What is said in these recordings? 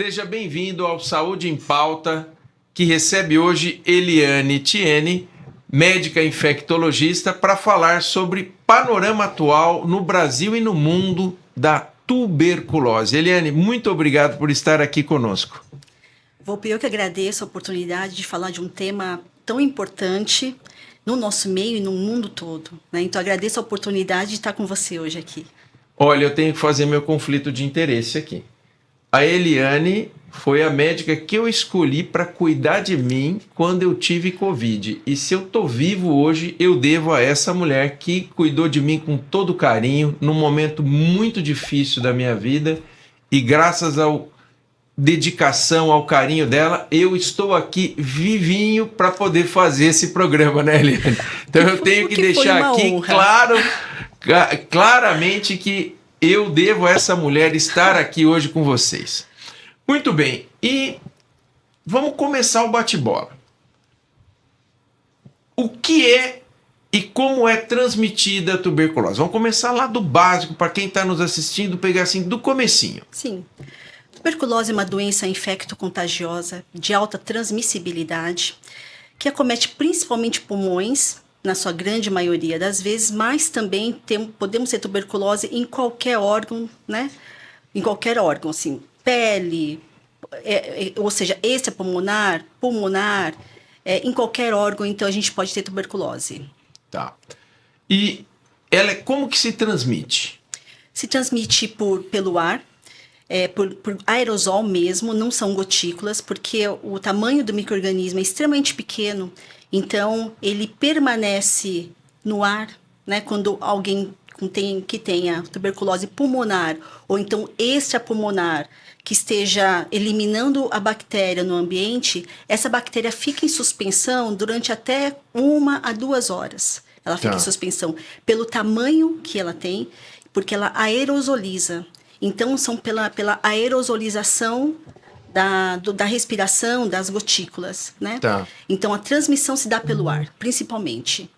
Seja bem-vindo ao Saúde em Pauta, que recebe hoje Eliane Tiene, médica infectologista, para falar sobre panorama atual no Brasil e no mundo da tuberculose. Eliane, muito obrigado por estar aqui conosco. Volpe, eu que agradeço a oportunidade de falar de um tema tão importante no nosso meio e no mundo todo, né? Então, agradeço a oportunidade de estar com você hoje aqui. Olha, eu tenho que fazer meu conflito de interesse aqui. A Eliane foi a médica que eu escolhi para cuidar de mim quando eu tive Covid. E se eu tô vivo hoje, eu devo a essa mulher que cuidou de mim com todo carinho, num momento muito difícil da minha vida. E graças ao dedicação, ao carinho dela, eu estou aqui vivinho para poder fazer esse programa, né, Eliane? Então eu tenho que deixar aqui claramente que eu devo a essa mulher estar aqui hoje com vocês. Muito bem, e vamos começar o bate-bola. O que é e como é transmitida a tuberculose? Vamos começar lá do básico, para quem está nos assistindo, pegar assim do comecinho. Sim. Tuberculose é uma doença infecto-contagiosa de alta transmissibilidade, que acomete principalmente pulmões, na sua grande maioria das vezes, mas também podemos ter tuberculose em qualquer órgão, né? Em qualquer órgão, assim, pele, ou seja, extrapulmonar, pulmonar, em qualquer órgão, então a gente pode ter tuberculose. Tá. E ela como que se transmite? Se transmite pelo ar, por aerosol mesmo, não são gotículas, porque o tamanho do micro-organismo é extremamente pequeno, então ele permanece no ar, né, quando alguém que tenha tuberculose pulmonar, ou então extrapulmonar, que esteja eliminando a bactéria no ambiente, essa bactéria fica em suspensão durante até 1 a 2 horas. Ela fica em suspensão pelo tamanho que ela tem, porque ela aerosoliza. Então, são pela aerosolização da respiração, das gotículas, né? Tá. Então, a transmissão se dá pelo ar, principalmente.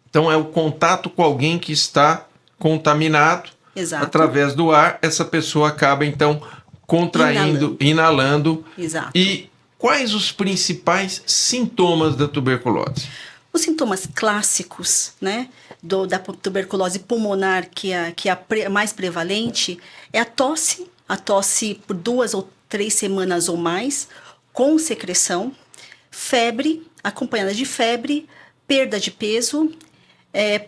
Então, é o contato com alguém que está contaminado. Exato. Através do ar, essa pessoa acaba, então, contraindo, inalando. Exato. E quais os principais sintomas da tuberculose? Os sintomas clássicos, né, da tuberculose pulmonar, que é a mais prevalente, é a tosse por 2 ou 3 semanas ou mais, com secreção, febre, acompanhada de febre, perda de peso,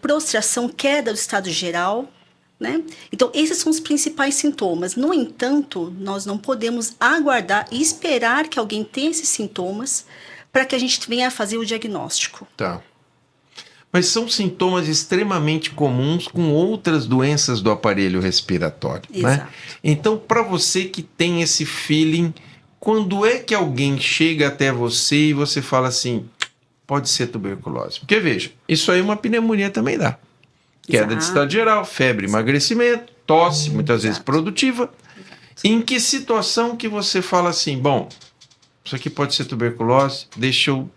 prostração, queda do estado geral, né? Então, esses são os principais sintomas. No entanto, nós não podemos aguardar e esperar que alguém tenha esses sintomas para que a gente venha a fazer o diagnóstico. Tá. Mas são sintomas extremamente comuns com outras doenças do aparelho respiratório, Exato. né? Então, para você que tem esse feeling, quando é que alguém chega até você e você fala assim, pode ser tuberculose? Porque, veja, isso aí uma pneumonia também dá. Queda de estado geral, febre, emagrecimento, tosse, muitas vezes produtiva. Em que situação que você fala assim, bom, isso aqui pode ser tuberculose, deixa eu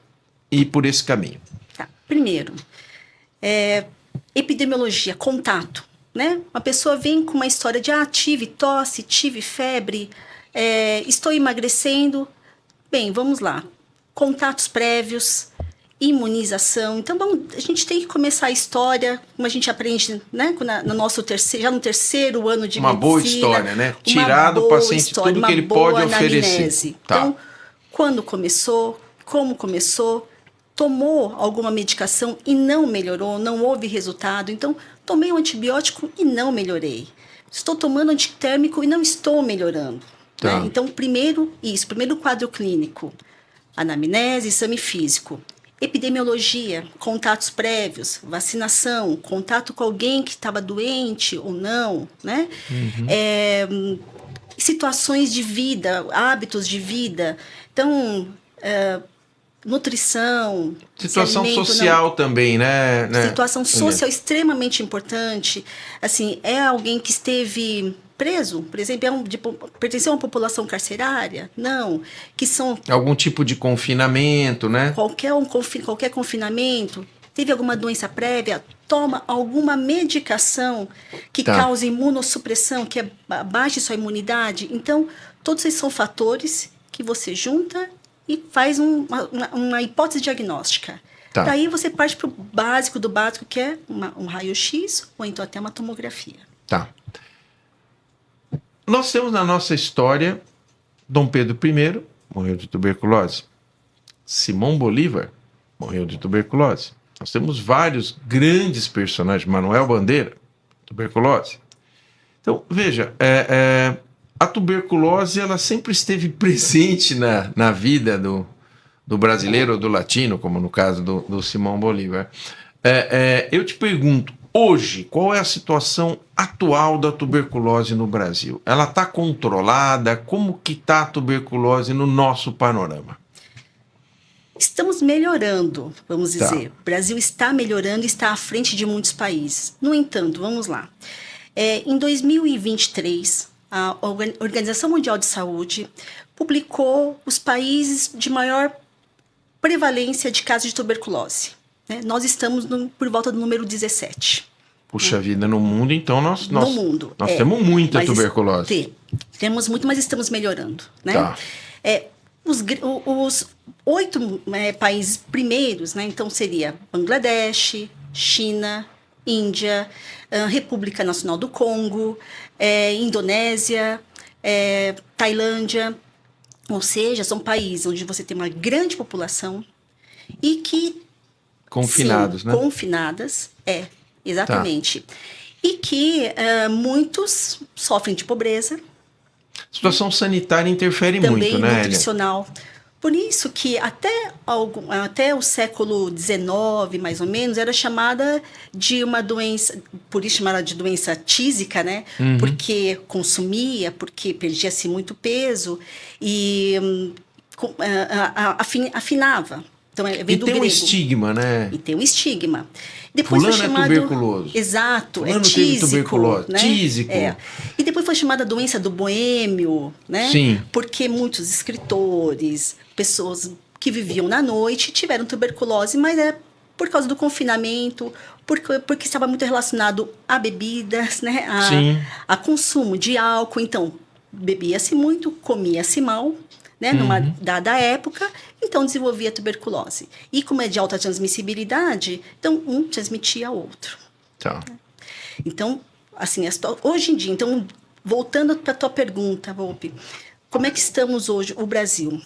ir por esse caminho? Tá. Primeiro, epidemiologia, contato, né? Uma pessoa vem com uma história de, tive tosse, tive febre, estou emagrecendo. Bem, vamos lá. Contatos prévios, imunização. Então, a gente tem que começar a história, como a gente aprende, né? Já no terceiro ano de medicina. Uma boa história, né? Tirar do paciente tudo que ele pode oferecer. Tá. Então, quando começou, como começou, tomou alguma medicação e não melhorou, não houve resultado. Então, tomei um antibiótico e não melhorei. Estou tomando antitérmico e não estou melhorando. Tá. Né? Então, primeiro quadro clínico, anamnese, exame físico. Epidemiologia, contatos prévios, vacinação, contato com alguém que estava doente ou não, né? Situações de vida, hábitos de vida. Então, nutrição. Situação social também, né? Situação social extremamente importante. Assim, é alguém que esteve preso, por exemplo, pertenceu a uma população carcerária? Não. Que são... Algum tipo de confinamento, né? Qualquer confinamento. Teve alguma doença prévia? Toma alguma medicação que cause imunossupressão, que baixe sua imunidade? Então, Todos esses são fatores que você junta e faz uma hipótese diagnóstica. Tá. Daí você parte para o básico do básico, que é um raio-x ou então até uma tomografia. Tá. Nós temos na nossa história Dom Pedro I morreu de tuberculose. Simão Bolívar morreu de tuberculose. Nós temos vários grandes personagens. Manuel Bandeira, tuberculose. Então, veja, a tuberculose ela sempre esteve presente na vida do brasileiro ou do latino, como no caso do Simão Bolívar. Eu te pergunto, hoje, qual é a situação atual da tuberculose no Brasil? Ela está controlada? Como que está a tuberculose no nosso panorama? Estamos melhorando, vamos dizer. O Brasil está melhorando e está à frente de muitos países. No entanto, vamos lá. Em 2023, a Organização Mundial de Saúde publicou os países de maior prevalência de casos de tuberculose. Né? Nós estamos por volta do número 17. Puxa vida, no mundo, então, nós mundo, temos muita tuberculose. Temos muito, mas estamos melhorando. Né? Tá. Os 8 países primeiros, né? Então seria Bangladesh, China, Índia, República Nacional do Congo, Indonésia, Tailândia. Ou seja, são países onde você tem uma grande população e que... Confinados, sim, né? Confinadas, exatamente. Tá. E que muitos sofrem de pobreza. A situação sanitária interfere também muito, né, nutricional. Por isso que até o século XIX, mais ou menos, era chamada de uma doença, por isso chamada de doença tísica, né? Uhum. Porque consumia, porque perdia-se muito peso e afinava. Então, vem do grego. Um estigma, né? E tem um estigma. Depois fulano foi chamado... é tuberculoso. Exato, fulano tísico. Teve tuberculose. Né? Tísico. E depois foi chamada doença do boêmio, né? Sim. Porque muitos escritores, pessoas que viviam na noite tiveram tuberculose, mas por causa do confinamento, porque estava muito relacionado a bebidas, né? A consumo de álcool. Então, bebia-se muito, comia-se mal, né? Numa dada época, então desenvolvia tuberculose. E como é de alta transmissibilidade, então um transmitia ao outro. Tá. Então, assim, hoje em dia, então, voltando para a tua pergunta, Volpe, como é que estamos hoje, o Brasil?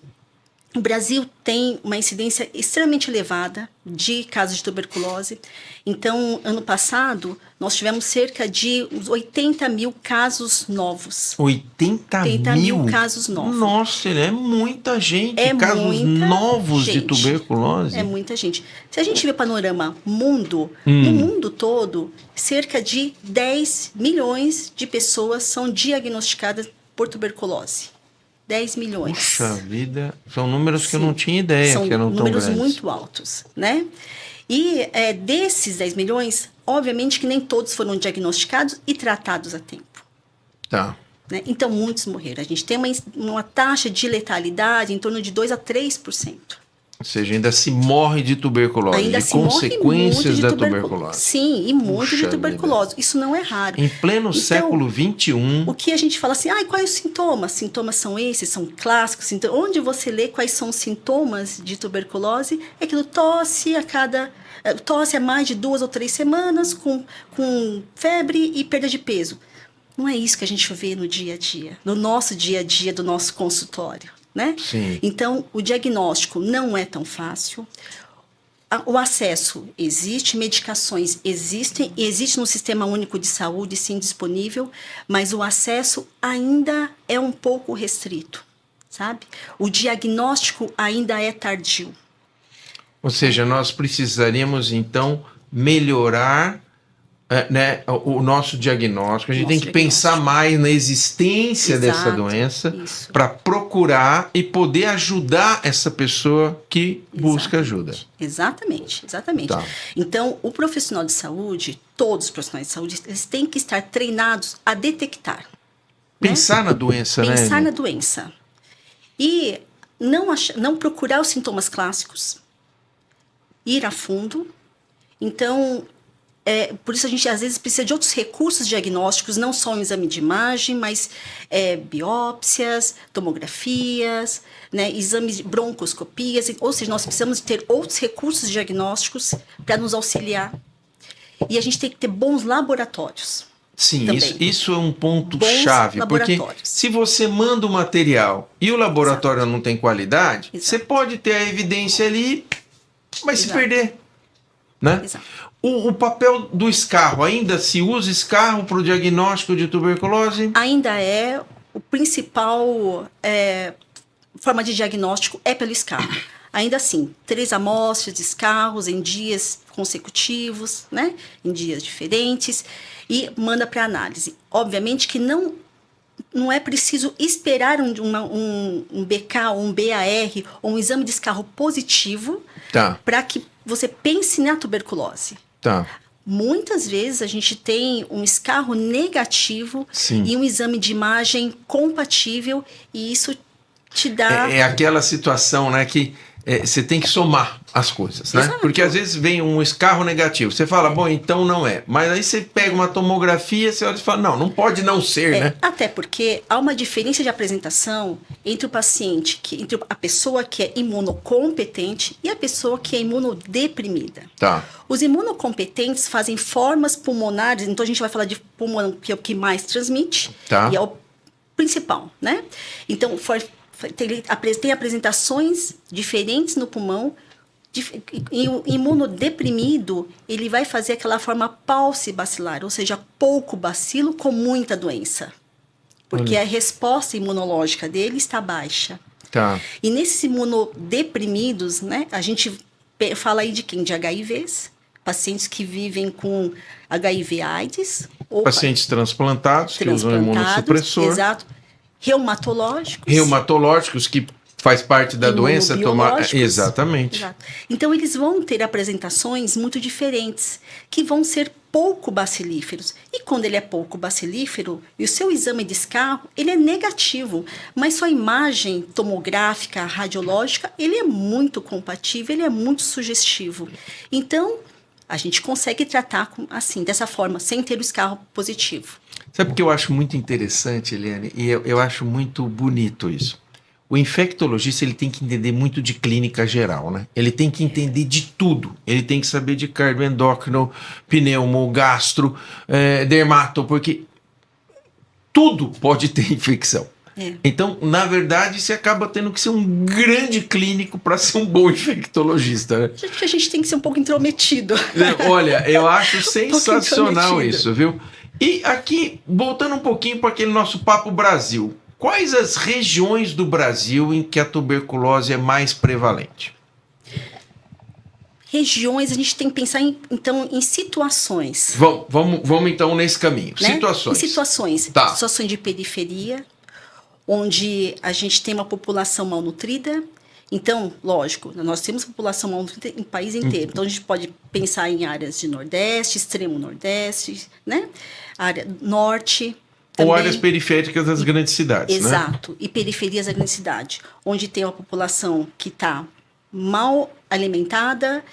O Brasil tem uma incidência extremamente elevada de casos de tuberculose. Então, ano passado, nós tivemos cerca de 80 mil casos novos. 80 mil casos novos. Nossa, é muita gente. Casos novos de tuberculose. É muita gente. Se a gente vê o panorama mundo, no mundo todo, cerca de 10 milhões de pessoas são diagnosticadas por tuberculose. 10 milhões. Puxa vida, são números que eu não tinha ideia que eram tão grandes. São números muito altos, né? E desses 10 milhões, obviamente que nem todos foram diagnosticados e tratados a tempo. Tá. Né? Então, muitos morreram. A gente tem uma taxa de letalidade em torno de 2% a 3%. Ou seja, ainda se morre de tuberculose, ainda de consequências da tuberculose. Sim, e muito de tuberculose. Isso não é raro. Em pleno século XXI... O que a gente fala assim, quais os sintomas? Sintomas são esses, são clássicos. Então, onde você lê quais são os sintomas de tuberculose, é aquilo tosse a mais de 2 ou 3 semanas, com febre e perda de peso. Não é isso que a gente vê no dia a dia, no nosso dia a dia do nosso consultório. Né? Sim. Então, o diagnóstico não é tão fácil. O acesso existe, medicações existem, existe no Sistema Único de Saúde, sim, disponível, mas o acesso ainda é um pouco restrito, sabe? O diagnóstico ainda é tardio. Ou seja, nós precisaríamos, então, melhorar o nosso diagnóstico. A gente tem que pensar mais na existência dessa doença para procurar e poder ajudar essa pessoa que busca ajuda. Exatamente. Tá. Então, o profissional de saúde, todos os profissionais de saúde, eles têm que estar treinados a detectar. Pensar na doença, né? Pensar na doença. E não procurar os sintomas clássicos, ir a fundo. Então, por isso a gente às vezes precisa de outros recursos diagnósticos, não só um exame de imagem, mas biópsias, tomografias, né, exames de broncoscopias, ou seja, nós precisamos ter outros recursos diagnósticos para nos auxiliar. E a gente tem que ter bons laboratórios. Sim, isso é um ponto Bons chave, porque laboratórios. se você manda o material e o laboratório Exato. não tem qualidade, Exato. você pode ter a evidência ali, mas se Exato. perder. Né? Exato. O papel do escarro, ainda se usa escarro para o diagnóstico de tuberculose? Ainda é o principal forma de diagnóstico é pelo escarro. Ainda assim, 3 amostras de escarros em dias consecutivos, né? Em dias diferentes, e manda para análise. Obviamente que não é preciso esperar um BK, ou um BAR, ou um exame de escarro positivo para que você pense na tuberculose. Tá. Muitas vezes a gente tem um escarro negativo Sim. e um exame de imagem compatível, e isso te dá... É aquela situação, né, que você tem que somar as coisas, né? Exato. Porque às vezes vem um escarro negativo, você fala, bom, então não é. Mas aí você pega uma tomografia, você olha e fala, não pode não ser, né? Até porque há uma diferença de apresentação entre o paciente, entre a pessoa que é imunocompetente e a pessoa que é imunodeprimida. Tá. Os imunocompetentes fazem formas pulmonares, então a gente vai falar de pulmão, que é o que mais transmite, Tá. e é o principal, né? Então, tem apresentações diferentes no pulmão. E o imunodeprimido, ele vai fazer aquela forma paucibacilar, ou seja, pouco bacilo com muita doença. Porque a resposta imunológica dele está baixa. Tá. E nesses imunodeprimidos, né, a gente fala aí de quem? De HIVs, pacientes que vivem com HIV/AIDS. Pacientes transplantados que usam imunossupressor. Exato. Reumatológicos. Reumatológicos, que faz parte da doença tomar. Exatamente. Exato. Então, eles vão ter apresentações muito diferentes, que vão ser pouco bacilíferos. E quando ele é pouco bacilífero, e o seu exame de escarro, ele é negativo, mas sua imagem tomográfica, radiológica, ele é muito compatível, ele é muito sugestivo. Então, a gente consegue tratar assim, dessa forma, sem ter o escarro positivo. Sabe o que eu acho muito interessante, Eliane? E eu acho muito bonito isso. O infectologista, ele tem que entender muito de clínica geral, né? Ele tem que entender de tudo. Ele tem que saber de cardioendócrino, pneumo, gastro, dermato, porque tudo pode ter infecção. Então, na verdade, você acaba tendo que ser um grande clínico para ser um bom infectologista, né? Acho que a gente tem que ser um pouco intrometido. Olha, eu acho sensacional isso, intrometido. viu? E aqui, voltando um pouquinho para aquele nosso Papo Brasil, quais as regiões do Brasil em que a tuberculose é mais prevalente? Regiões, a gente tem que pensar em situações. Vamos então nesse caminho. Né? Situações. Em situações. Tá. Situações de periferia, onde a gente tem uma população malnutrida. Então, lógico, nós temos população malnutrida em país inteiro. Então, a gente pode pensar em áreas de Nordeste, extremo Nordeste, né? Área Norte. Ou também. áreas periféricas das grandes cidades, Exato. E periferias da grande cidade, onde tem uma população que está mal alimentada,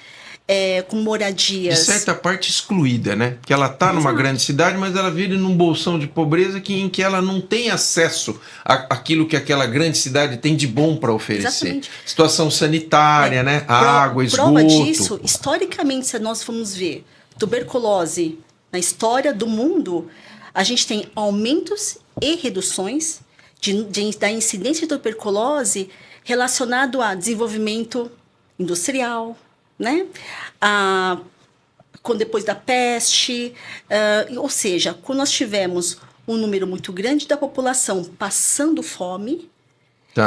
com moradias... De certa parte excluída, né? Que ela está numa grande cidade, mas ela vive num bolsão de pobreza em que ela não tem acesso àquilo que aquela grande cidade tem de bom para oferecer. Exatamente. Situação sanitária, né? Água, esgoto. Prova disso, historicamente, se nós formos ver tuberculose na história do mundo, a gente tem aumentos e reduções da incidência de tuberculose relacionado a desenvolvimento industrial, né? Depois da peste, ou seja, quando nós tivemos um número muito grande da população passando fome,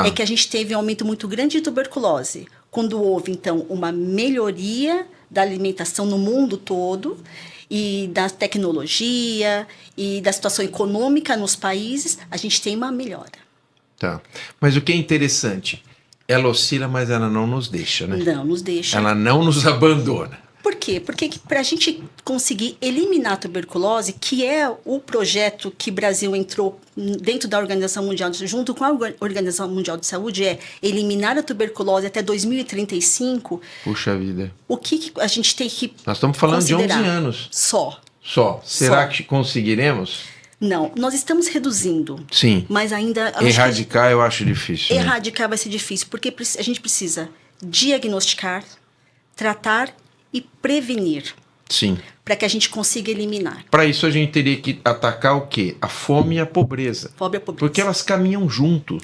é que a gente teve um aumento muito grande de tuberculose. Quando houve, então, uma melhoria da alimentação no mundo todo, e da tecnologia, e da situação econômica nos países, a gente tem uma melhora. Tá. Mas o que é interessante, ela oscila, mas ela não nos deixa, né? Não nos deixa. Ela não nos abandona. Por quê? Porque para a gente conseguir eliminar a tuberculose, que é o projeto que o Brasil entrou dentro da Organização Mundial, junto com a Organização Mundial de Saúde, é eliminar a tuberculose até 2035. Puxa vida. O que a gente tem que Nós estamos falando de 11 considerar? anos. Só. Será Só. que conseguiremos? Não, nós estamos reduzindo. Sim. Mas ainda... Erradicar eu acho difícil. Né? Erradicar vai ser difícil, porque a gente precisa diagnosticar, tratar e prevenir. Sim. Para que a gente consiga eliminar. Para isso a gente teria que atacar o quê? A fome e a pobreza. Fome e a pobreza. Porque elas caminham junto.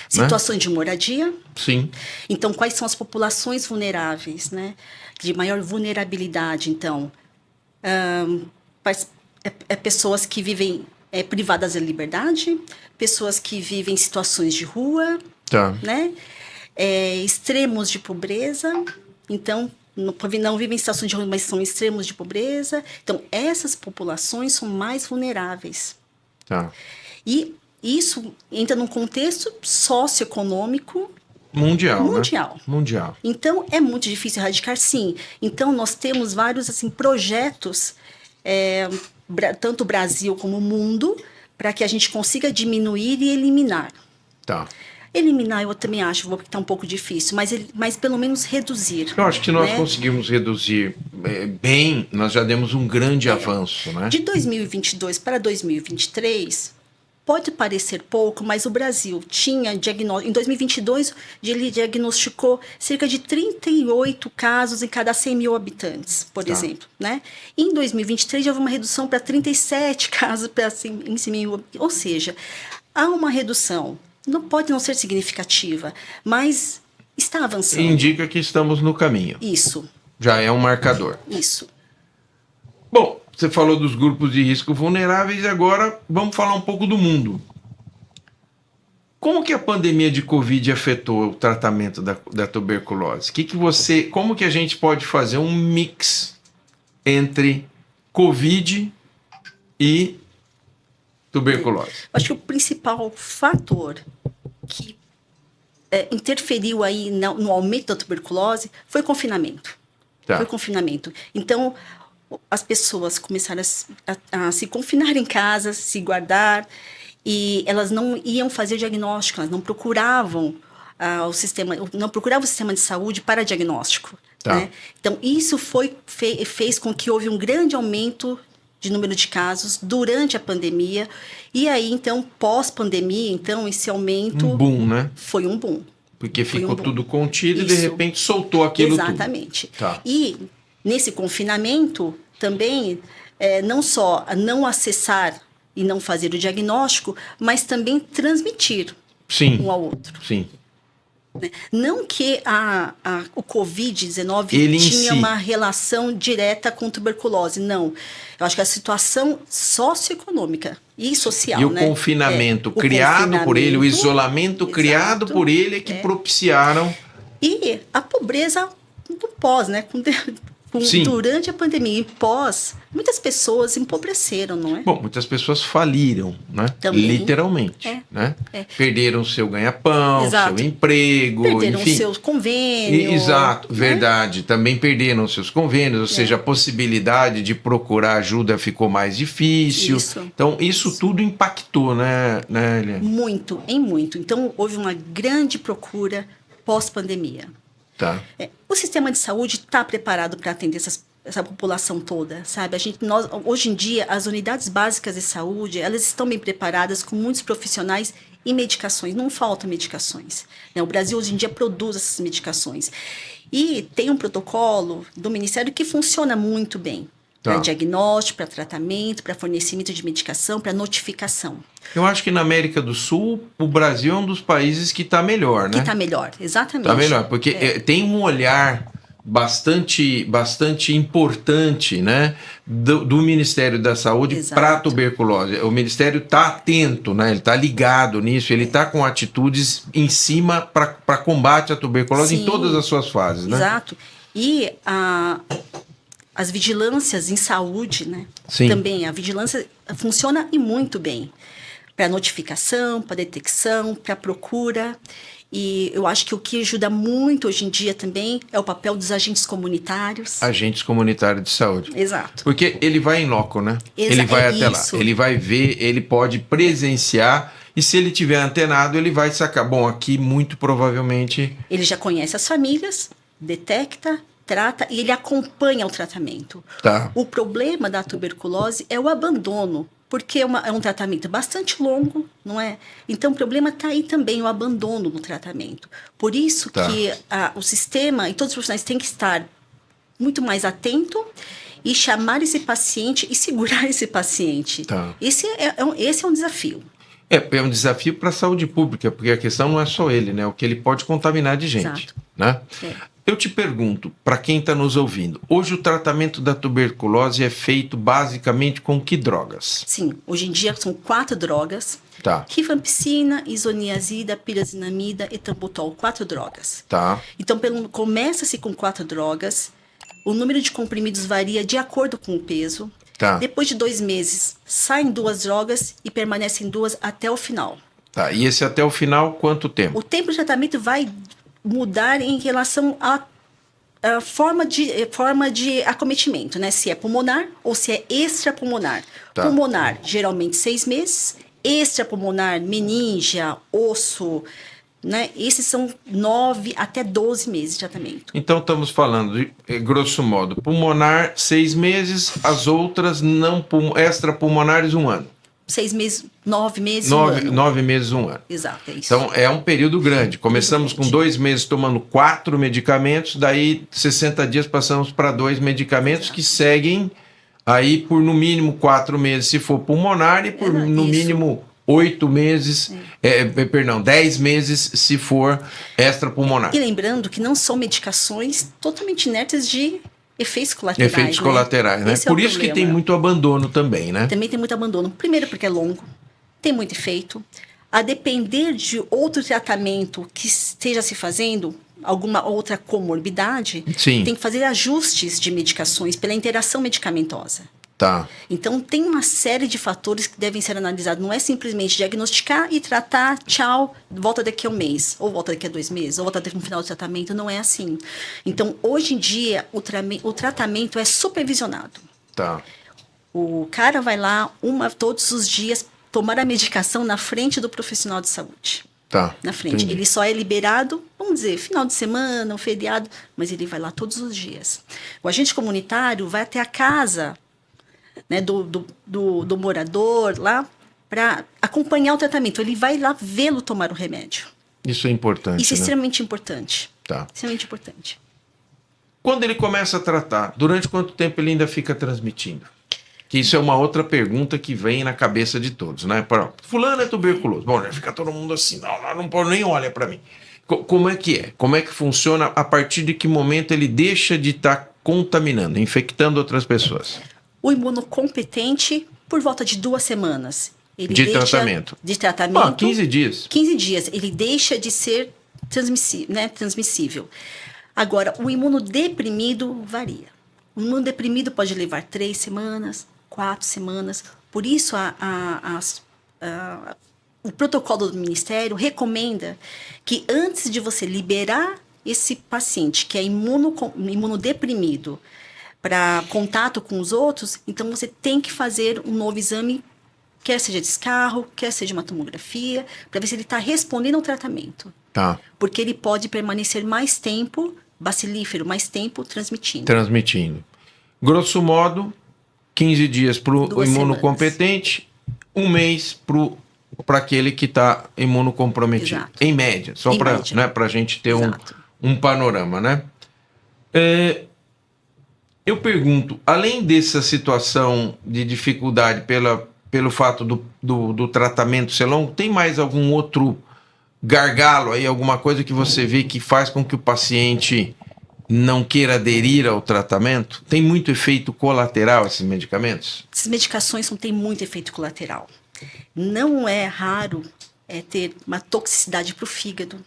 Situações de moradia. Sim. Então, quais são as populações vulneráveis, né? De maior vulnerabilidade, então? Pessoas que vivem privadas da liberdade, pessoas que vivem em situações de rua, Tá. né? Extremos de pobreza, então... Não vivem em situações de rua, mas são extremos de pobreza. Então, essas populações são mais vulneráveis. Tá. E isso entra num contexto socioeconômico mundial. Mundial. Né? Mundial. Então, é muito difícil erradicar, sim. Então, nós temos vários assim, projetos, tanto o Brasil como o mundo, para que a gente consiga diminuir e eliminar. Tá. Eliminar, eu também acho que está um pouco difícil, mas pelo menos reduzir. Eu acho que nós né? conseguimos reduzir bem, nós já demos um grande avanço, né? De 2022 para 2023, pode parecer pouco, mas o Brasil tinha diagnóstico. Em 2022, ele diagnosticou cerca de 38 casos em cada 100 mil habitantes, por exemplo. Né? Em 2023, já houve uma redução para 37 casos em 100 mil habitantes. Ou seja, há uma redução. Não pode não ser significativa, mas está avançando. Indica que estamos no caminho. Isso. Já é um marcador. Isso. Bom, você falou dos grupos de risco vulneráveis e agora vamos falar um pouco do mundo. Como que a pandemia de Covid afetou o tratamento da tuberculose? Como que a gente pode fazer um mix entre Covid e tuberculose? Acho que o principal fator que interferiu aí no aumento da tuberculose foi o confinamento. Tá. Foi o confinamento. Então, as pessoas começaram a se confinar em casa, se guardar, e elas não iam fazer diagnóstico, elas não procuravam o sistema de saúde para diagnóstico. Tá. Né? Então, isso fez com que houve um grande aumento de número de casos durante a pandemia, e aí, então, pós-pandemia, então, esse aumento... Um boom, né? Foi um boom. Porque ficou um boom. tudo contido Isso. e, de repente, soltou aquilo Exatamente. tudo. Tá. E, nesse confinamento, também, não só não acessar e não fazer o diagnóstico, mas também transmitir Sim. um ao outro. Sim. Não que o Covid-19 tinha uma relação direta com tuberculose, não. Eu acho que a situação socioeconômica e social, e o né? confinamento criado por ele, o isolamento criado por ele é que propiciaram... E a pobreza do pós, né? Durante a pandemia e pós, muitas pessoas empobreceram, não é? Bom, muitas pessoas faliram, né? Também. Literalmente, né? Perderam seu ganha-pão, Exato. seu emprego, perderam enfim. seus convênios. Exato, né? verdade. Também perderam seus convênios, ou seja, a possibilidade de procurar ajuda ficou mais difícil. Isso. Então, isso tudo impactou, né, Eliane? Muito. Então, houve uma grande procura pós-pandemia. Tá. O sistema de saúde está preparado para atender essa população toda, sabe? Hoje em dia, as unidades básicas de saúde, elas estão bem preparadas com muitos profissionais e medicações. Não faltam medicações. Né? O Brasil, hoje em dia, produz essas medicações. E tem um protocolo do Ministério que funciona muito bem. Tá. Para diagnóstico, para tratamento, para fornecimento de medicação, para notificação. Eu acho que na América do Sul, o Brasil é um dos países que está melhor, né? Que está melhor, exatamente. Está melhor, porque tem um olhar bastante importante, né, do Ministério da Saúde para a tuberculose. O Ministério está atento, né, ele está ligado nisso, ele está com atitudes em cima para combate à tuberculose. Sim. Em todas as suas fases, né? Exato. E as vigilâncias em saúde, né? Sim. Também a vigilância funciona e muito bem para notificação, para detecção, para procura. E eu acho que o que ajuda muito hoje em dia também é o papel dos agentes comunitários. Agentes comunitários de saúde. Exato. Porque ele vai em loco, né? Ele vai até lá. Ele vai ver, ele pode presenciar. E se ele tiver antenado, ele vai sacar. Bom, aqui muito provavelmente... Ele já conhece as famílias, detecta, trata e ele acompanha o tratamento. Tá. O problema da tuberculose é o abandono. Porque é um tratamento bastante longo, não é? Então, o problema está aí também, o abandono do tratamento. Por isso que o sistema e todos os profissionais têm que estar muito mais atento e chamar esse paciente e segurar esse paciente. Tá. Esse é um desafio. É um desafio para a saúde pública, porque a questão não é só ele, né? O que ele pode contaminar de gente. Exato. Né? É. Eu te pergunto, para quem está nos ouvindo, hoje o tratamento da tuberculose é feito basicamente com que drogas? Sim, hoje em dia são 4 drogas. Tá. Rifampicina, isoniazida, pirazinamida, etambutol, 4 drogas. Tá. Então, começa-se com 4 drogas. O número de comprimidos varia de acordo com o peso. Tá. Depois de 2 meses, saem 2 drogas e permanecem 2 até o final. Tá. E esse até o final, quanto tempo? O tempo de tratamento vai mudar em relação à forma de acometimento, né? Se é pulmonar ou se é extrapulmonar. Tá. Pulmonar, geralmente 6 meses. Extrapulmonar, meninge, osso, né? Esses são 9 até 12 meses de tratamento. Então estamos falando, de, grosso modo, pulmonar 6 meses, as outras não extrapulmonares 1 ano. 6 meses, 9 meses, 9, 1 ano. 9 meses, 1 ano. Exato, é isso. Então é um período grande. Começamos com 2 meses tomando 4 medicamentos, daí 60 dias passamos para 2 medicamentos. Exato. Que seguem aí por no mínimo 4 meses se for pulmonar e por no mínimo 8 meses, 10 meses se for extrapulmonar. E lembrando que não são medicações totalmente inertes de efeitos colaterais. Efeitos colaterais, né? Por isso que tem muito abandono também, né? Também tem muito abandono. Primeiro porque é longo, tem muito efeito. A depender de outro tratamento que esteja se fazendo, alguma outra comorbidade, sim, tem que fazer ajustes de medicações pela interação medicamentosa. Tá. Então, tem uma série de fatores que devem ser analisados. Não é simplesmente diagnosticar e tratar, tchau, volta daqui a 1 mês, ou volta daqui a 2 meses, ou volta daqui no final do tratamento. Não é assim. Então, hoje em dia, o tratamento é supervisionado. Tá. O cara vai lá todos os dias tomar a medicação na frente do profissional de saúde. Tá. Na frente. Entendi. Ele só é liberado, vamos dizer, final de semana, um feriado, mas ele vai lá todos os dias. O agente comunitário vai até a casa, né, do morador lá para acompanhar o tratamento. Ele vai lá vê-lo tomar o remédio. Isso é importante. Isso é extremamente importante. Tá. Extremamente importante. Quando ele começa a tratar, durante quanto tempo ele ainda fica transmitindo? Que isso é uma outra pergunta que vem na cabeça de todos, né? Fulano é tuberculoso. Bom, já fica todo mundo assim, não pode nem olhar para mim. Como é que é? Como é que funciona? A partir de que momento ele deixa de estar contaminando, infectando outras pessoas? O imunocompetente, por volta de 2 semanas. Ele de tratamento. De tratamento. 15 dias. 15 dias. Ele deixa de ser transmissível. Agora, o imunodeprimido varia. O imunodeprimido pode levar 3 semanas, 4 semanas. Por isso, o protocolo do Ministério recomenda que antes de você liberar esse paciente que é imunodeprimido para contato com os outros, então você tem que fazer um novo exame, quer seja descarro, quer seja uma tomografia, para ver se ele está respondendo ao tratamento. Tá. Porque ele pode permanecer mais tempo, bacilífero, mais tempo transmitindo. Grosso modo, 15 dias para o imunocompetente, 1 mês para aquele que está imunocomprometido. Exato. Em média, só para a gente ter um panorama, né? Eu pergunto, além dessa situação de dificuldade pelo fato do tratamento ser longo, tem mais algum outro gargalo aí, alguma coisa que você vê que faz com que o paciente não queira aderir ao tratamento? Tem muito efeito colateral esses medicamentos? Essas medicações têm muito efeito colateral. Não é raro ter uma toxicidade para o fígado.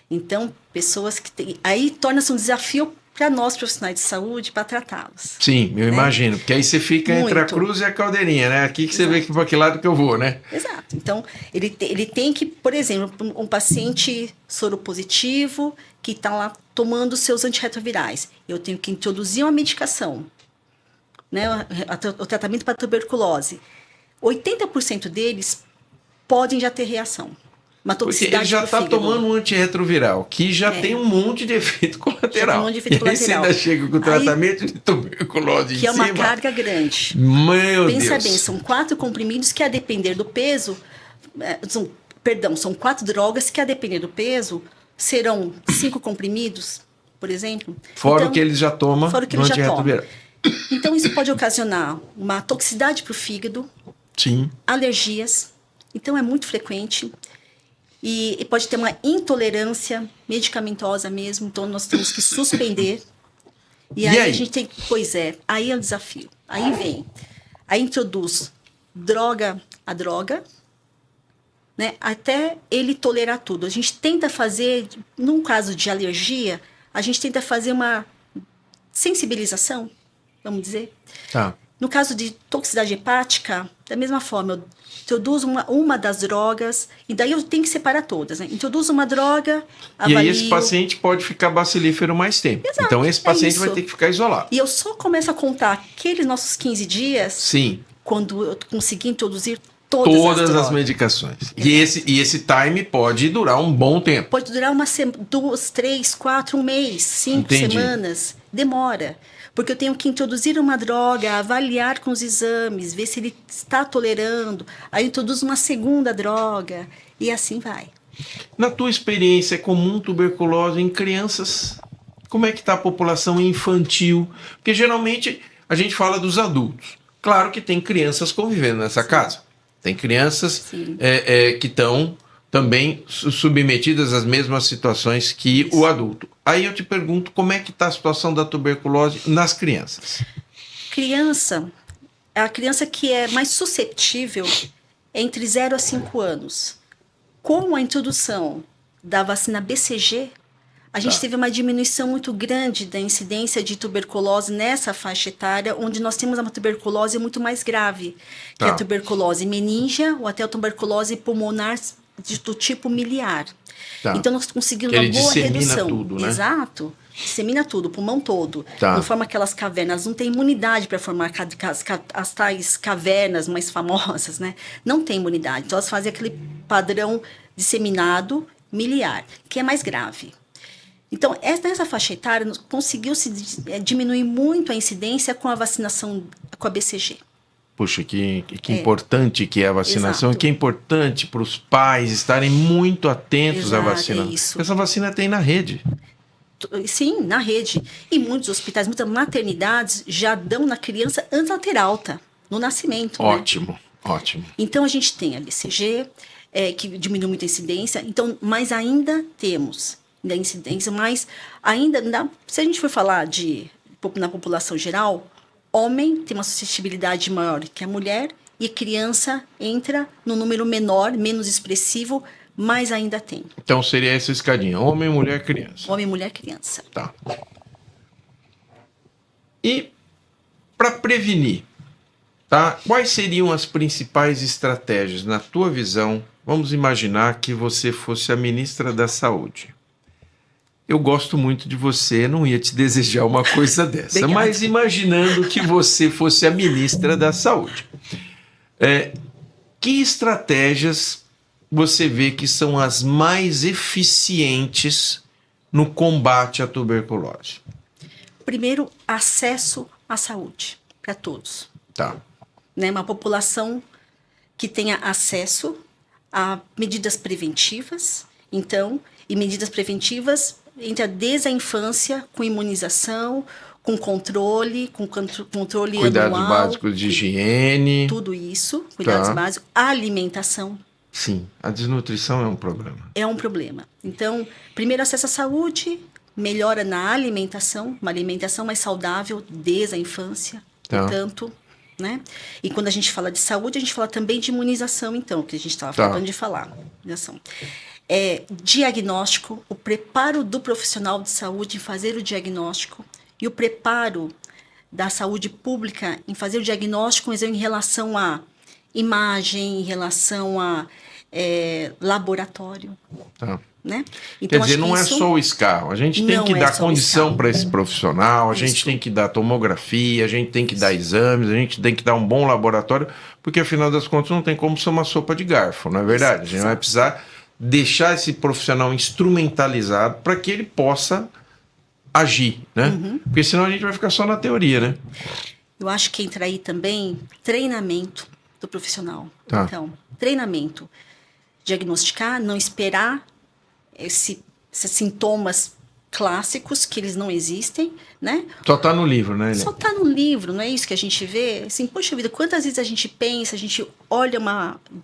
Então, pessoas que têm... Aí torna-se um desafio para nós profissionais de saúde, para tratá-los. Sim, eu imagino. Porque aí você fica entre a cruz e a caldeirinha, né? Aqui que você vê que para que lado que eu vou, né? Exato. Então, ele tem que, por exemplo, um paciente soropositivo que está lá tomando seus antirretrovirais. Eu tenho que introduzir uma medicação, né? O tratamento para tuberculose. 80% deles podem já ter reação. Uma porque ele já está tomando um antirretroviral, que já tem um monte de efeito colateral. Um monte de efeito colateral. Aí você ainda chega com o tratamento de tuberculose que em cima. Que é uma carga grande. Meu Deus. Pensa bem, são 4 comprimidos que, a depender do peso... são 4 drogas que, a depender do peso, serão 5 comprimidos, por exemplo. Fora então, o que eles já tomam fora o que no ele já toma. antirretroviral. Então, isso pode ocasionar uma toxicidade para o fígado, Sim. alergias. Então, é muito frequente. E pode ter uma intolerância medicamentosa mesmo. Então, nós temos que suspender. E aí a gente tem... Pois é, aí é o desafio. Aí vem. Aí introduz a droga, né, até ele tolerar tudo. A gente tenta fazer, num caso de alergia, a gente tenta fazer uma sensibilização, vamos dizer. Tá. No caso de toxicidade hepática, da mesma forma, eu introduzo uma das drogas, e daí eu tenho que separar todas, né? Introduzo uma droga, avalio... E aí esse paciente pode ficar bacilífero mais tempo. Exato, então esse paciente vai ter que ficar isolado. E eu só começo a contar aqueles nossos 15 dias... Sim. Quando eu conseguir introduzir todas as medicações. E esse time pode durar um bom tempo. Pode durar 2, 3, 4, 1 mês, 5 semanas. Demora. Porque eu tenho que introduzir uma droga, avaliar com os exames, ver se ele está tolerando. Aí eu introduzo uma segunda droga e assim vai. Na tua experiência, é comum tuberculose em crianças? Como é que está a população infantil? Porque geralmente a gente fala dos adultos. Claro que tem crianças convivendo nessa casa. Tem crianças que estão também submetidas às mesmas situações que o adulto. Aí eu te pergunto, como é que está a situação da tuberculose nas crianças? A criança que é mais susceptível é entre 0 a 5 anos. Com a introdução da vacina BCG, a gente teve uma diminuição muito grande da incidência de tuberculose nessa faixa etária, onde nós temos uma tuberculose muito mais grave, que é a tuberculose meníngea ou até a tuberculose pulmonar do tipo miliar. Então, nós conseguimos uma boa redução. Tudo, né? Exato. Dissemina tudo, o pulmão todo. Não forma aquelas cavernas, não tem imunidade para formar as tais cavernas mais famosas, né? Não tem imunidade. Então, elas fazem aquele padrão disseminado miliar, que é mais grave. Então, nessa faixa etária, conseguiu-se diminuir muito a incidência com a vacinação com a BCG. Puxa, que importante que é a vacinação. E que é importante para os pais estarem muito atentos à vacina. Isso. Essa vacina tem na rede. Sim, na rede. E muitos hospitais, muitas maternidades já dão na criança antes da ter alta, no nascimento. Ótimo, né? Ótimo. Então, a gente tem a BCG, que diminui muito a incidência. Então, mas ainda temos da incidência, mas ainda, se a gente for falar na população geral, homem tem uma suscetibilidade maior que a mulher e criança entra no número menor, menos expressivo, mas ainda tem. Então seria essa escadinha, homem, mulher, criança. Homem, mulher, criança. Tá. E para prevenir, tá? Quais seriam as principais estratégias, na tua visão? Vamos imaginar que você fosse a ministra da Saúde. Eu gosto muito de você, não ia te desejar uma coisa dessa. Mas imaginando que você fosse a ministra da Saúde, que estratégias você vê que são as mais eficientes no combate à tuberculose? Primeiro, acesso à saúde para todos. Tá. Né? Uma população que tenha acesso a medidas preventivas, e medidas preventivas entra desde a infância, com imunização, com controle cuidados anual, básicos de higiene. Tudo isso, cuidados básicos, a alimentação. Sim, a desnutrição é um problema. É um problema. Então, primeiro acesso à saúde, melhora na alimentação, uma alimentação mais saudável desde a infância. Portanto, né? E quando a gente fala de saúde, a gente fala também de imunização, então, que a gente estava falando de falar. Imunização. Diagnóstico, o preparo do profissional de saúde em fazer o diagnóstico e o preparo da saúde pública em fazer o diagnóstico em relação a imagem, em relação a laboratório. Tá. Né? Então, quer dizer, não é só o escarro. A gente tem que dar condição para esse profissional, a gente tem que dar tomografia, a gente tem que dar exames, a gente tem que dar um bom laboratório, porque afinal das contas não tem como ser uma sopa de garfo, não é verdade? A gente vai precisar deixar esse profissional instrumentalizado para que ele possa agir, né? Porque senão a gente vai ficar só na teoria, né? Eu acho que entra aí também treinamento do profissional. Tá. Então, treinamento. Diagnosticar, não esperar esses sintomas clássicos, que eles não existem, né? Só tá no livro, né? Só tá no livro, não é isso que a gente vê? Assim, poxa vida, quantas vezes a gente pensa, a gente olha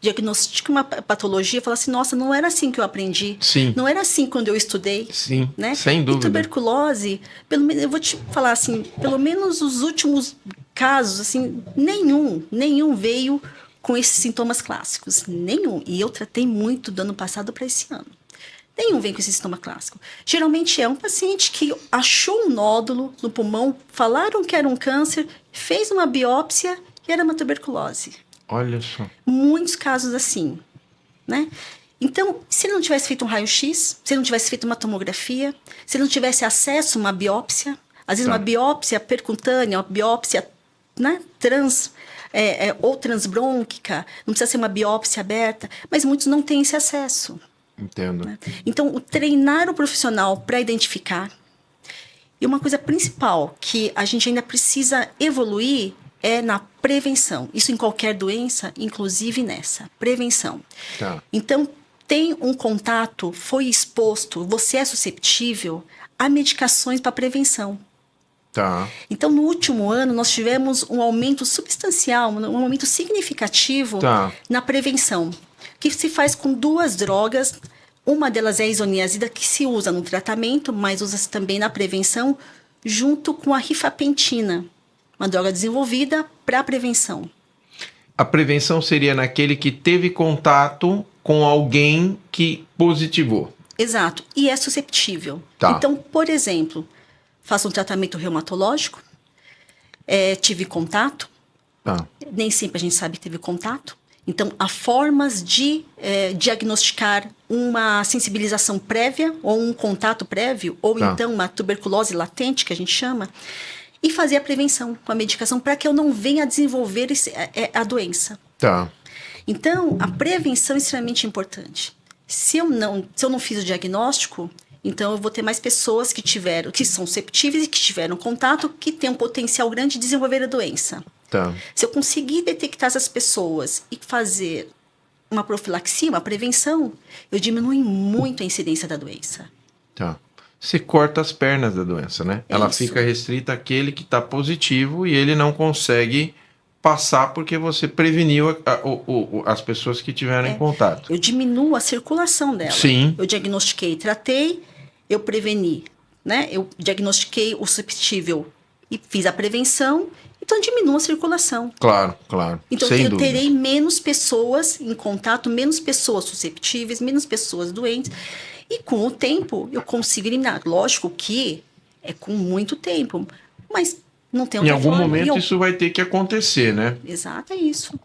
diagnostica uma patologia e fala assim, nossa, não era assim que eu aprendi. Sim. Não era assim quando eu estudei. Sim, né? sem dúvida. E tuberculose, pelo menos, eu vou te falar assim, pelo menos os últimos casos, assim, nenhum veio com esses sintomas clássicos. Nenhum. E eu tratei muito do ano passado para esse ano. Nenhum vem com esse sintoma clássico. Geralmente é um paciente que achou um nódulo no pulmão, falaram que era um câncer, fez uma biópsia e era uma tuberculose. Olha só. Muitos casos assim, né? Então, se ele não tivesse feito um raio-x, se ele não tivesse feito uma tomografia, se ele não tivesse acesso a uma biópsia, às vezes uma biópsia percutânea, uma biópsia, né, ou transbrônquica, não precisa ser uma biópsia aberta, mas muitos não têm esse acesso. Entendo. Né? Então, o treinar o profissional para identificar. E uma coisa principal que a gente ainda precisa evoluir é na prevenção. Isso em qualquer doença, inclusive nessa. Prevenção. Tá. Então, tem um contato, foi exposto, você é susceptível a medicações para prevenção. Tá. Então, no último ano, nós tivemos um aumento substancial, um aumento significativo na prevenção, que se faz com 2 drogas. Uma delas é a isoniazida, que se usa no tratamento, mas usa-se também na prevenção, junto com a rifapentina, uma droga desenvolvida para prevenção. A prevenção seria naquele que teve contato com alguém que positivou. Exato, e é susceptível. Tá. Então, por exemplo, faço um tratamento reumatológico, tive contato, nem sempre a gente sabe que teve contato. Então, há formas de diagnosticar uma sensibilização prévia, ou um contato prévio, ou então uma tuberculose latente, que a gente chama, e fazer a prevenção com a medicação para que eu não venha a desenvolver a doença. Tá. Então, a prevenção é extremamente importante. Se eu não fiz o diagnóstico, então eu vou ter mais pessoas que são susceptíveis e que tiveram contato, que têm um potencial grande de desenvolver a doença. Tá. Se eu conseguir detectar essas pessoas e fazer uma profilaxia, uma prevenção, eu diminuo muito a incidência da doença. Tá. Você corta as pernas da doença, né? Ela Isso. fica restrita àquele que está positivo e ele não consegue passar porque você preveniu as pessoas que tiveram em contato. Eu diminuo a circulação dela. Sim. Eu diagnostiquei, tratei, eu preveni, né? Eu diagnostiquei o susceptível e fiz a prevenção, então diminua a circulação. Claro, claro. Então sem eu dúvida. terei menos pessoas em contato, menos pessoas susceptíveis, menos pessoas doentes. E com o tempo eu consigo eliminar. Lógico que é com muito tempo, mas não tem outra Em algum forma. momento isso vai ter que acontecer, né? Exato, é isso.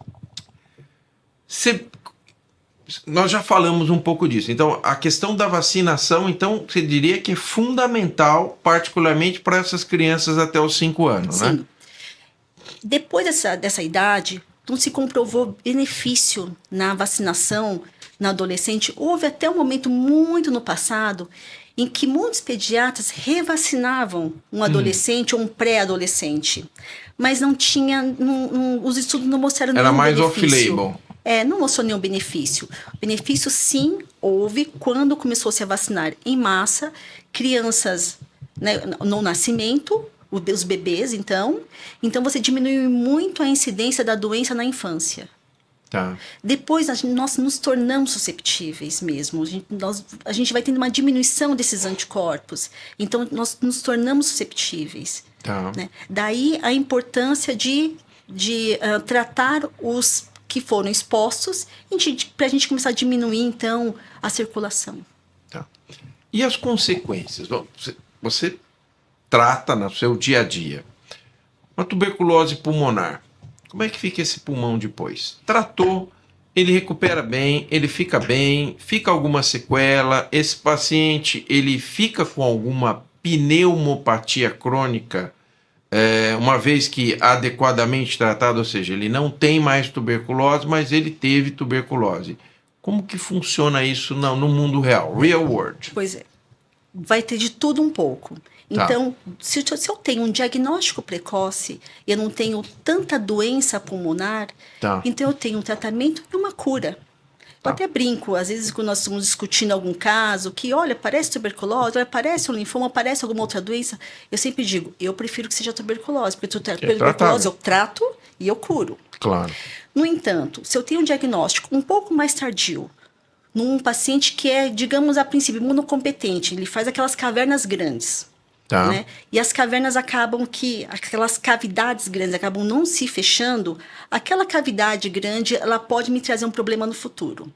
Nós já falamos um pouco disso. Então, a questão da vacinação, então, você diria que é fundamental, particularmente para essas crianças até os 5 anos, né? Sim. Depois dessa idade, não se comprovou benefício na vacinação na adolescente. Houve até um momento muito no passado em que muitos pediatras revacinavam um adolescente ou um pré-adolescente, mas não tinha, os estudos não mostraram nenhum benefício. Era mais off-label. Não mostrou nenhum benefício. Benefício, sim, houve quando começou-se a vacinar em massa crianças, né, no nascimento, os bebês, então você diminui muito a incidência da doença na infância. Tá. Depois nós nos tornamos susceptíveis mesmo. A gente vai tendo uma diminuição desses anticorpos. Então, nós nos tornamos susceptíveis. Tá. Né? Daí a importância de tratar os que foram expostos para a gente começar a diminuir, então, a circulação. Tá. E as consequências? Bom, você trata no seu dia a dia uma tuberculose pulmonar. Como é que fica esse pulmão depois? Tratou, ele recupera bem, ele fica alguma sequela, esse paciente ele fica com alguma pneumopatia crônica, uma vez que adequadamente tratado, ou seja, ele não tem mais tuberculose, mas ele teve tuberculose. Como que funciona isso no mundo real, real world? Pois é, vai ter de tudo um pouco. Então, se eu tenho um diagnóstico precoce e eu não tenho tanta doença pulmonar, então eu tenho um tratamento e uma cura. Eu até brinco, às vezes, quando nós estamos discutindo algum caso, que, olha, parece tuberculose, olha, parece um linfoma, parece alguma outra doença, eu sempre digo, eu prefiro que seja tuberculose, porque tuberculose eu trato e eu curo. Claro. No entanto, se eu tenho um diagnóstico um pouco mais tardio, num paciente que é, digamos, a princípio, imunocompetente, ele faz aquelas cavernas grandes, né? E as cavernas aquelas cavidades grandes acabam não se fechando, aquela cavidade grande, ela pode me trazer um problema no futuro.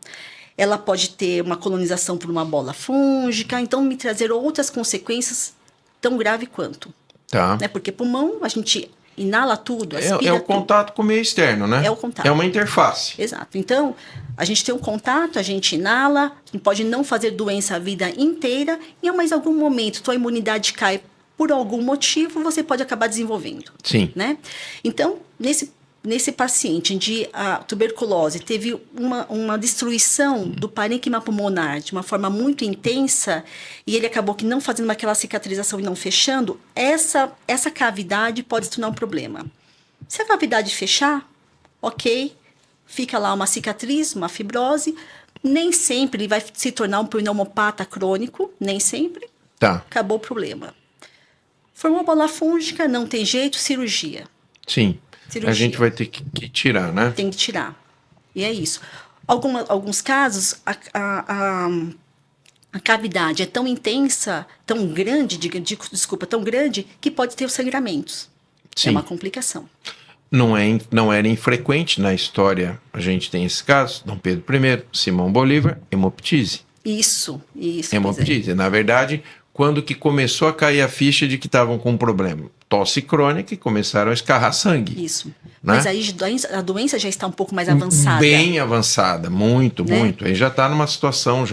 Ela pode ter uma colonização por uma bola fúngica, então me trazer outras consequências tão grave quanto. Né? Porque pulmão, a gente inala tudo, aspira o contato com o meio externo, né? É o contato. É uma interface. Exato. Então, a gente tem um contato, a gente inala, pode não fazer doença a vida inteira, e mas em algum momento tua imunidade cai por algum motivo, você pode acabar desenvolvendo. Sim. Né? Então, nesse paciente de tuberculose, teve uma destruição do parênquima pulmonar de uma forma muito intensa, e ele acabou que não fazendo aquela cicatrização e não fechando, essa cavidade pode se tornar um problema. Se a cavidade fechar, ok, fica lá uma cicatriz, uma fibrose, nem sempre ele vai se tornar um pneumopata crônico, nem sempre, acabou o problema. Formou bola fúngica, não tem jeito, cirurgia. Sim. A gente vai ter que tirar, né? Tem que tirar. E é isso. Alguns casos, a cavidade é tão intensa, tão grande, tão grande, que pode ter os sangramentos. Sim. É uma complicação. Não era infrequente na história, a gente tem esse caso, Dom Pedro I, Simão Bolívar, hemoptise. Isso. Hemoptise. Na verdade, quando que começou a cair a ficha de que estavam com um problema? Tosse crônica e começaram a escarrar sangue. Isso. Né? Mas aí a doença já está um pouco mais avançada. Bem avançada, muito. Aí já está numa situação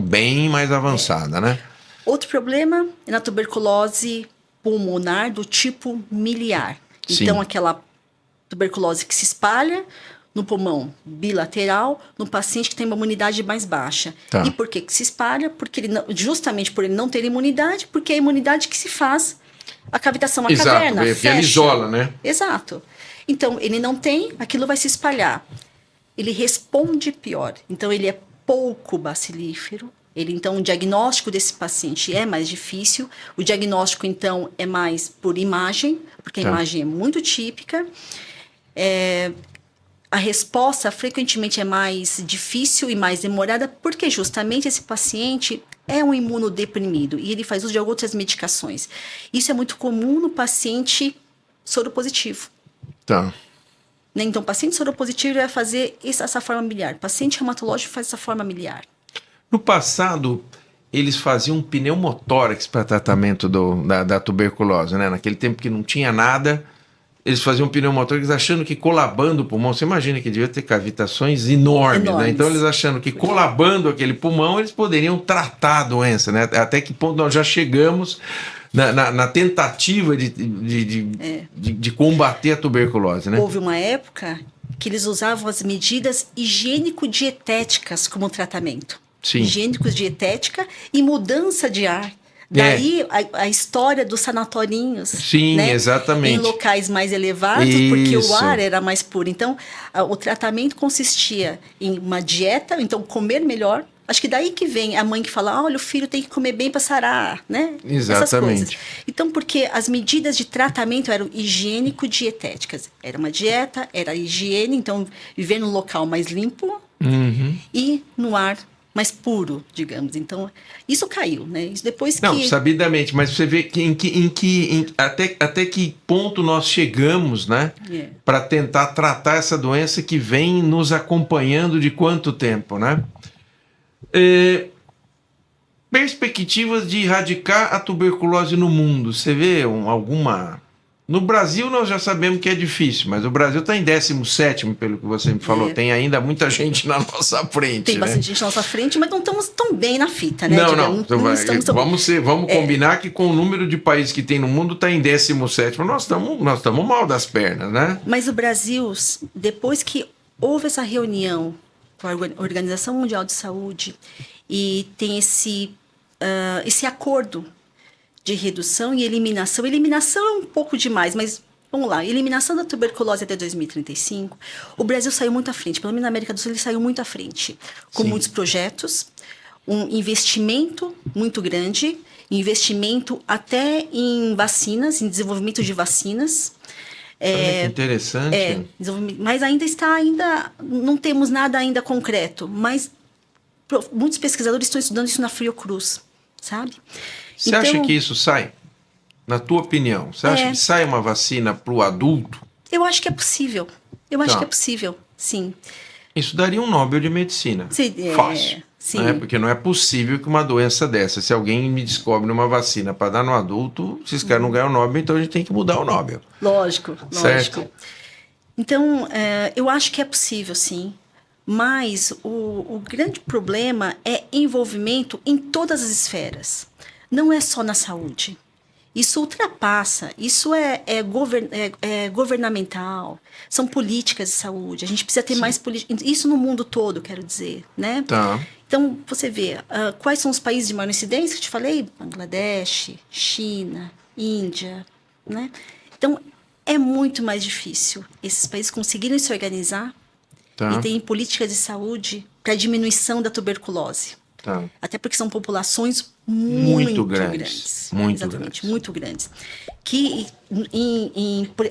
bem mais avançada, né? Outro problema é na tuberculose pulmonar do tipo miliar. Sim. Então, aquela tuberculose que se espalha no pulmão bilateral, no paciente que tem uma imunidade mais baixa. E por que se espalha? Porque justamente por ele não ter imunidade, porque é a imunidade que se faz a cavitação, a caverna, porque ele isola, né? Exato. Então, ele não tem, aquilo vai se espalhar. Ele responde pior. Então, ele é pouco bacilífero. Então, o diagnóstico desse paciente é mais difícil. O diagnóstico, então, é mais por imagem, porque a imagem é muito típica. A resposta, frequentemente, é mais difícil e mais demorada, porque justamente esse paciente é um imunodeprimido e ele faz uso de outras medicações. Isso é muito comum no paciente soropositivo. Então, o paciente soropositivo vai fazer essa forma miliar. O paciente reumatológico faz essa forma miliar. No passado, eles faziam um pneumotórax para tratamento da tuberculose, né? Naquele tempo que não tinha nada, eles faziam um pneumotórax achando que colabando o pulmão, você imagina que devia ter cavitações enormes. Né? Então eles achando que colabando aquele pulmão, eles poderiam tratar a doença, né? Até que ponto nós já chegamos na tentativa de combater a tuberculose, né? Houve uma época que eles usavam as medidas higiênico-dietéticas como tratamento. Sim. Higiênico-dietética e mudança de ar. Daí a história dos sanatorinhos. Sim, né? Exatamente. Em locais mais elevados, porque o ar era mais puro. Então, o tratamento consistia em uma dieta, então comer melhor. Acho que daí que vem a mãe que fala, olha, o filho tem que comer bem para sarar, né? Exatamente. Essas coisas. Então, porque as medidas de tratamento eram higiênico-dietéticas. Era uma dieta, era higiene, então viver num local mais limpo e no ar mais puro, digamos. Então, isso caiu, né? Isso depois Não, que... sabidamente, mas você vê até que ponto nós chegamos, né? Para tentar tratar essa doença que vem nos acompanhando de quanto tempo, né? Perspectivas de erradicar a tuberculose no mundo. Você vê alguma... No Brasil nós já sabemos que é difícil, mas o Brasil está em 17º, pelo que você me falou. Tem ainda muita gente na nossa frente. Tem bastante gente na nossa frente, mas não estamos tão bem na fita, né? Vamos combinar que com o número de países que tem no mundo está em 17º. Nós estamos mal das pernas, né? Mas o Brasil, depois que houve essa reunião com a Organização Mundial de Saúde e tem esse acordo de redução e eliminação. Eliminação é um pouco demais, mas vamos lá. Eliminação da tuberculose até 2035. O Brasil saiu muito à frente. Pelo menos na América do Sul, ele saiu muito à frente. Com muitos projetos, um investimento muito grande, investimento até em vacinas, em desenvolvimento de vacinas. Olha que interessante. Mas não temos nada ainda concreto. Mas muitos pesquisadores estão estudando isso na Fiocruz, sabe? Você acha que isso sai? Na tua opinião, você acha que sai uma vacina para o adulto? Eu acho que é possível. Eu acho que é possível, sim. Isso daria um Nobel de Medicina. Fácil. Sim. Né? Porque não é possível que uma doença dessa, se alguém me descobre uma vacina para dar no adulto, se esse cara não ganhar o Nobel, então a gente tem que mudar o Nobel. Lógico. Certo? Então, eu acho que é possível, sim. Mas o grande problema é envolvimento em todas as esferas. Não é só na saúde. Isso ultrapassa, isso é governamental, são políticas de saúde. A gente precisa ter mais políticas, isso no mundo todo, quero dizer, né? Tá. Então, você vê, quais são os países de maior incidência? Eu te falei, Bangladesh, China, Índia, né? Então, é muito mais difícil esses países conseguirem se organizar e terem políticas de saúde para diminuição da tuberculose. Tá. Até porque são populações muito grandes. Muito Exatamente, grandes. muito grandes. Que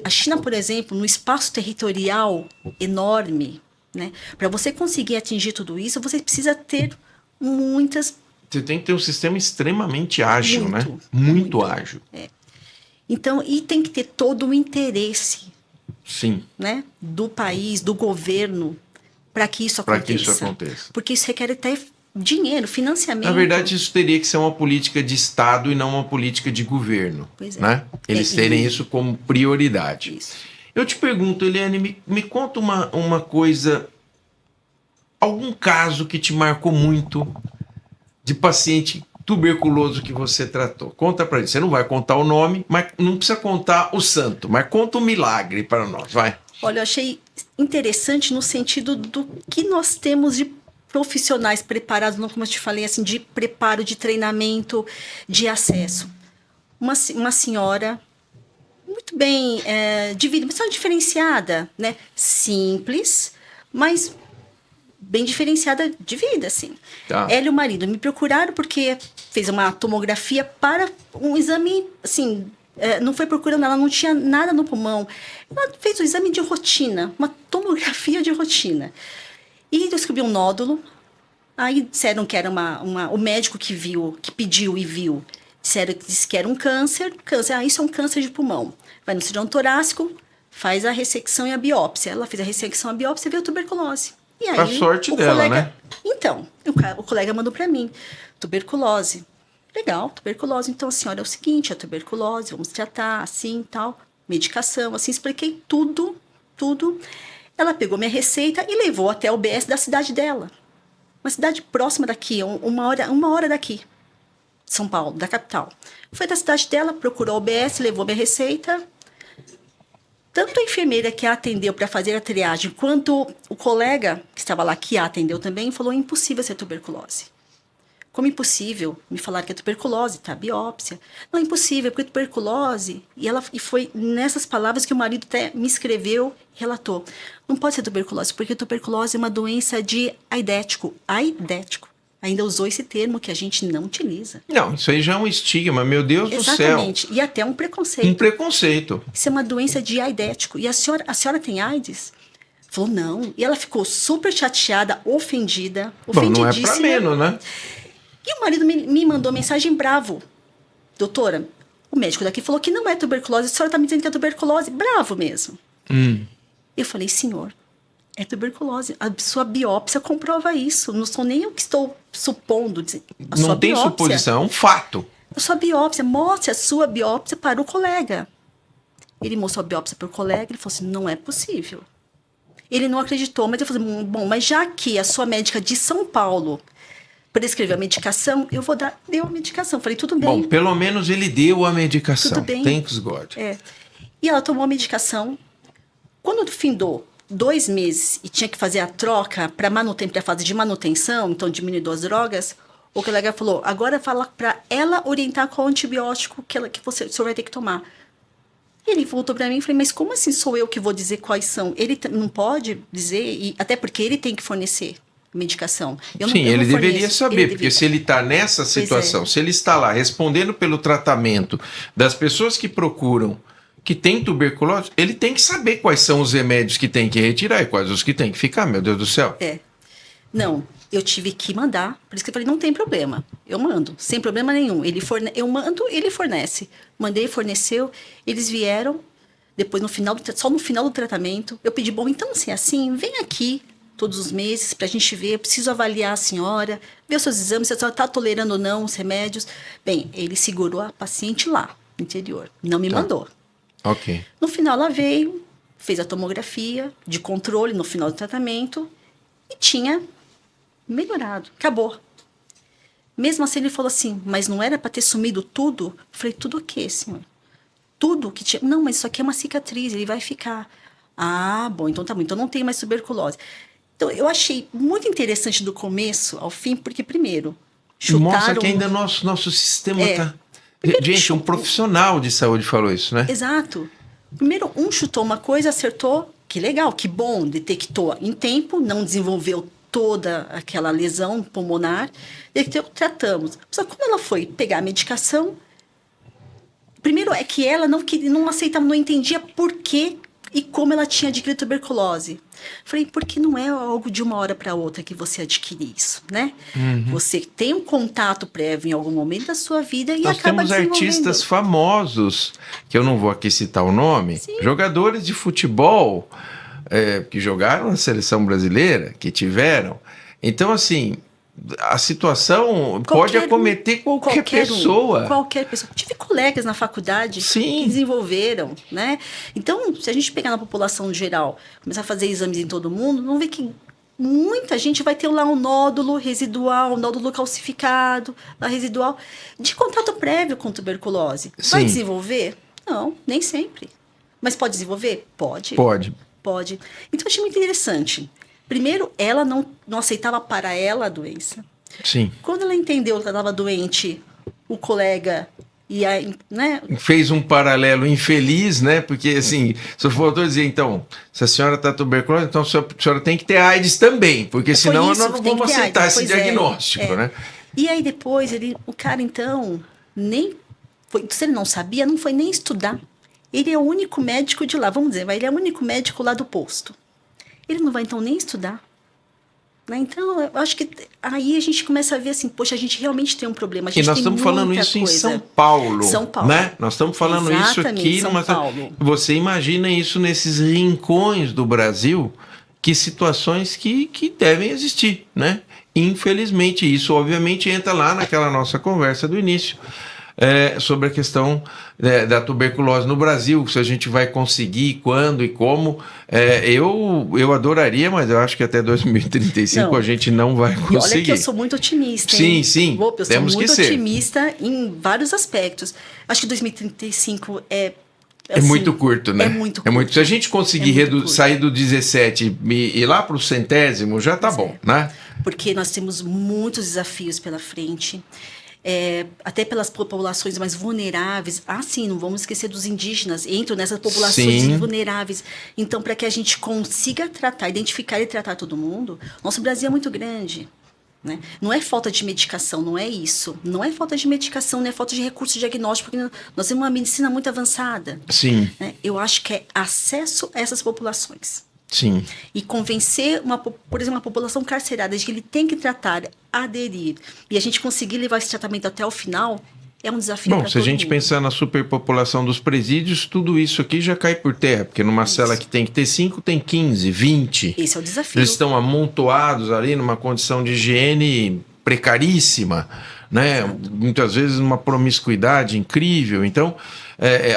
a China, por exemplo, no espaço territorial enorme, né? Para você conseguir atingir tudo isso, você precisa ter muitas... Você tem que ter um sistema extremamente ágil, né? Muito ágil. Então, e tem que ter todo o interesse, sim, né? Do país, do governo, para que isso aconteça. Porque isso requer até dinheiro, financiamento. Na verdade, isso teria que ser uma política de Estado e não uma política de governo. Pois é. Né? Eles terem isso como prioridade. Isso. Eu te pergunto, Eliane, me conta uma coisa, algum caso que te marcou muito de paciente tuberculoso que você tratou. Conta pra gente. Você não vai contar o nome, mas não precisa contar o santo, mas conta o milagre para nós, vai. Olha, eu achei interessante no sentido do que nós temos de profissionais preparados, não como eu te falei, assim, de preparo, de treinamento, de acesso. Uma senhora muito bem de vida, uma senhora diferenciada, né? Simples, mas bem diferenciada de vida, assim. Tá. Ela e o marido me procuraram porque fez uma tomografia para um exame, assim, não foi procurando, ela não tinha nada no pulmão. Ela fez um exame de rotina, uma tomografia de rotina. E descobriu um nódulo. Aí disseram que era o médico que viu, que pediu e viu, disse que era um câncer. Isso é um câncer de pulmão. Vai no cirurgião torácico, faz a ressecção e a biópsia. Ela fez a ressecção e a biópsia e viu tuberculose. E aí, a sorte dela, colega, né? Então, o colega mandou para mim, tuberculose. Legal, tuberculose. Então, a senhora, é o seguinte, a tuberculose, vamos tratar, assim, tal, medicação, assim, expliquei tudo. Ela pegou minha receita e levou até o UBS da cidade dela. Uma cidade próxima daqui, uma hora daqui, São Paulo, da capital. Foi da cidade dela, procurou o UBS, levou minha receita. Tanto a enfermeira que a atendeu para fazer a triagem, quanto o colega que estava lá, que a atendeu também, falou: impossível ser tuberculose. Como impossível? Me falaram que é tuberculose, tá? Biópsia. Não, impossível, porque tuberculose... E foi nessas palavras que o marido até me escreveu e relatou. Não pode ser tuberculose, porque tuberculose é uma doença de aidético. Aidético. Ainda usou esse termo que a gente não utiliza. Não, isso aí já é um estigma, meu Deus do céu. Exatamente. E até um preconceito. Um preconceito. Isso é uma doença de aidético. E a senhora tem AIDS? Falou, não. E ela ficou super chateada, ofendida, Bom, não é ofendidíssima. pra menos, né? E o marido me mandou mensagem bravo. Doutora, o médico daqui falou que não é tuberculose, a senhora está me dizendo que é tuberculose. Bravo mesmo. Eu falei, senhor, é tuberculose. A sua biópsia comprova isso. Não sou nem eu que estou supondo. A Não sua tem biópsia, suposição, é um fato. a sua biópsia, mostre a sua biópsia para o colega. Ele mostrou a biópsia para o colega, ele falou assim, não é possível. Ele não acreditou, mas eu falei, bom, mas já que a sua médica de São Paulo prescreveu a medicação, eu vou dar, deu a medicação. Falei, tudo bem. Bom, pelo menos ele deu a medicação. Tudo bem. Thanks God. E ela tomou a medicação. Quando findou 2 meses e tinha que fazer a troca para a fase de manutenção, então diminuiu as drogas, o colega falou, agora fala para ela orientar qual antibiótico que o senhor vai ter que tomar. E ele voltou para mim e falei, mas como assim sou eu que vou dizer quais são? Ele não pode dizer, e até porque ele tem que fornecer medicação. Sim, ele deveria saber, porque se ele está nessa situação, se ele está lá respondendo pelo tratamento das pessoas que procuram, que tem tuberculose, ele tem que saber quais são os remédios que tem que retirar e quais os que tem que ficar, meu Deus do céu. Não, eu tive que mandar, por isso que eu falei, não tem problema, eu mando, sem problema nenhum. Eu mando, ele fornece. Mandei, forneceu, eles vieram, depois só no final do tratamento, eu pedi, bom, então se é assim, vem aqui todos os meses pra gente ver, eu preciso avaliar a senhora, ver os seus exames, se a senhora tá tolerando ou não os remédios. Bem, ele segurou a paciente lá, no interior, não me mandou. Ok. No final ela veio, fez a tomografia de controle no final do tratamento e tinha melhorado, acabou. Mesmo assim ele falou assim, mas não era para ter sumido tudo? Eu falei, tudo o quê, senhor? Tudo que tinha... Não, mas isso aqui é uma cicatriz, ele vai ficar. Ah, bom, então tá bom, então não tem mais tuberculose. Então eu achei muito interessante do começo ao fim, porque primeiro, chutaram... Mostra que ainda nosso sistema tá... Gente, um profissional de saúde falou isso, né? Exato. Primeiro, chutou uma coisa, acertou, que legal, que bom, detectou em tempo, não desenvolveu toda aquela lesão pulmonar, tratamos. Só que quando ela foi pegar a medicação, primeiro é que ela não aceitava, não entendia por que e como ela tinha adquirido tuberculose. Falei, porque não é algo de uma hora para outra que você adquire isso, né? Você tem um contato prévio em algum momento da sua vida e Nós acaba temos artistas famosos, que eu não vou aqui citar o nome, jogadores de futebol que jogaram na seleção brasileira, que tiveram. Então, assim, a situação pode acometer qualquer pessoa. Qualquer pessoa. Tive colegas na faculdade que desenvolveram, né? Então, se a gente pegar na população geral, começar a fazer exames em todo mundo, vamos ver que muita gente vai ter lá um nódulo residual, um nódulo calcificado, residual, de contato prévio com tuberculose. Vai desenvolver? Não, nem sempre. Mas pode desenvolver? Pode. Pode. Então, eu achei muito interessante. Primeiro, ela não aceitava para ela a doença. Sim. Quando ela entendeu que ela estava doente, o colega fez um paralelo infeliz, né? Porque, assim, se eu for dizer, então, se a senhora está tuberculose, então a senhora tem que ter AIDS também, porque senão nós não vamos aceitar esse diagnóstico, né? E aí depois, o cara, então, se ele não sabia, não foi nem estudar. Ele é o único médico de lá, vamos dizer, ele é o único médico lá do posto. Ele não vai, então, nem estudar. Né? Então, eu acho que aí a gente começa a ver assim, poxa, a gente realmente tem um problema. A gente nós estamos falando isso em São Paulo. Né? Nós estamos falando isso aqui. São Paulo. Você imagina isso nesses rincões do Brasil, que situações que devem existir, né? Infelizmente, isso obviamente entra lá naquela nossa conversa do início. Sobre a questão da tuberculose no Brasil, se a gente vai conseguir, quando e como. Eu adoraria, mas eu acho que até 2035 a gente não vai conseguir. E olha que eu sou muito otimista, hein? Sim, eu sou muito otimista em vários aspectos. Acho que 2035 é muito curto, né? É muito curto. Se a gente conseguir sair do 17 e ir lá para o 100º, já tá bom, né? Porque nós temos muitos desafios pela frente. Até pelas populações mais vulneráveis. Sim, não vamos esquecer dos indígenas, entram nessas populações vulneráveis. Então, para que a gente consiga identificar e tratar todo mundo, nosso Brasil é muito grande. Né? Não é falta de medicação, não é isso. Não é falta de medicação, não é falta de recurso diagnóstico, porque nós temos uma medicina muito avançada. Sim. Né? Eu acho que é acesso a essas populações. Sim. E convencer, por exemplo, uma população carcerária de que ele tem que tratar, aderir, e a gente conseguir levar esse tratamento até o final, é um desafio Bom, para se a todo gente mundo. pensar na superpopulação dos presídios, tudo isso aqui já cai por terra, porque numa Isso. cela que tem que ter 5, tem 15, 20. Esse é o desafio. Eles estão amontoados ali numa condição de higiene precaríssima, né? Muitas vezes numa promiscuidade incrível. Então,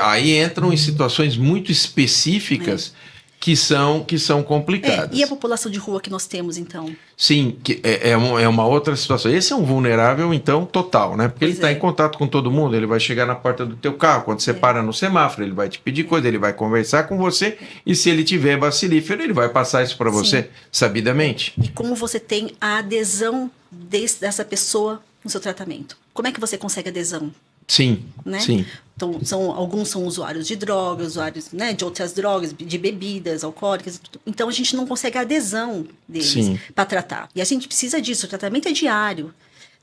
aí entram em situações muito específicas que são complicadas. E a população de rua que nós temos, então? Sim, que é uma outra situação. Esse é um vulnerável, então, total, né? Porque ele está em contato com todo mundo, ele vai chegar na porta do teu carro, quando você para no semáforo, ele vai te pedir coisa, ele vai conversar com você, e se ele tiver bacilífero, ele vai passar isso para você, sabidamente. E como você tem a adesão dessa pessoa no seu tratamento? Como é que você consegue adesão? Sim, Né? sim. Então, alguns são usuários de drogas, usuários, né, de outras drogas, de bebidas alcoólicas. Então, a gente não consegue a adesão deles para tratar. E a gente precisa disso, o tratamento é diário.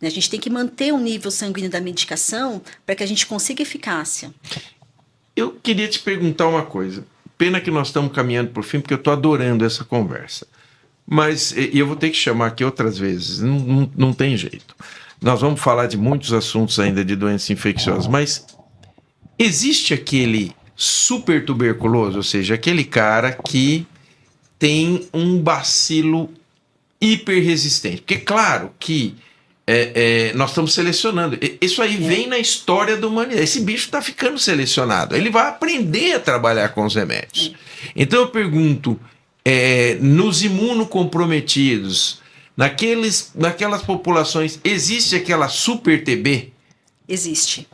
Né? A gente tem que manter o nível sanguíneo da medicação para que a gente consiga eficácia. Eu queria te perguntar uma coisa. Pena que nós estamos caminhando por fim, porque eu estou adorando essa conversa. Mas eu vou ter que chamar aqui outras vezes, não tem jeito. Nós vamos falar de muitos assuntos ainda de doenças infecciosas, mas existe aquele super tuberculoso, ou seja, aquele cara que tem um bacilo hiperresistente. Porque, claro, que nós estamos selecionando. Isso aí vem na história da humanidade. Esse bicho está ficando selecionado. Ele vai aprender a trabalhar com os remédios. Então, eu pergunto, nos imunocomprometidos, naquelas populações, existe aquela super TB? Existe.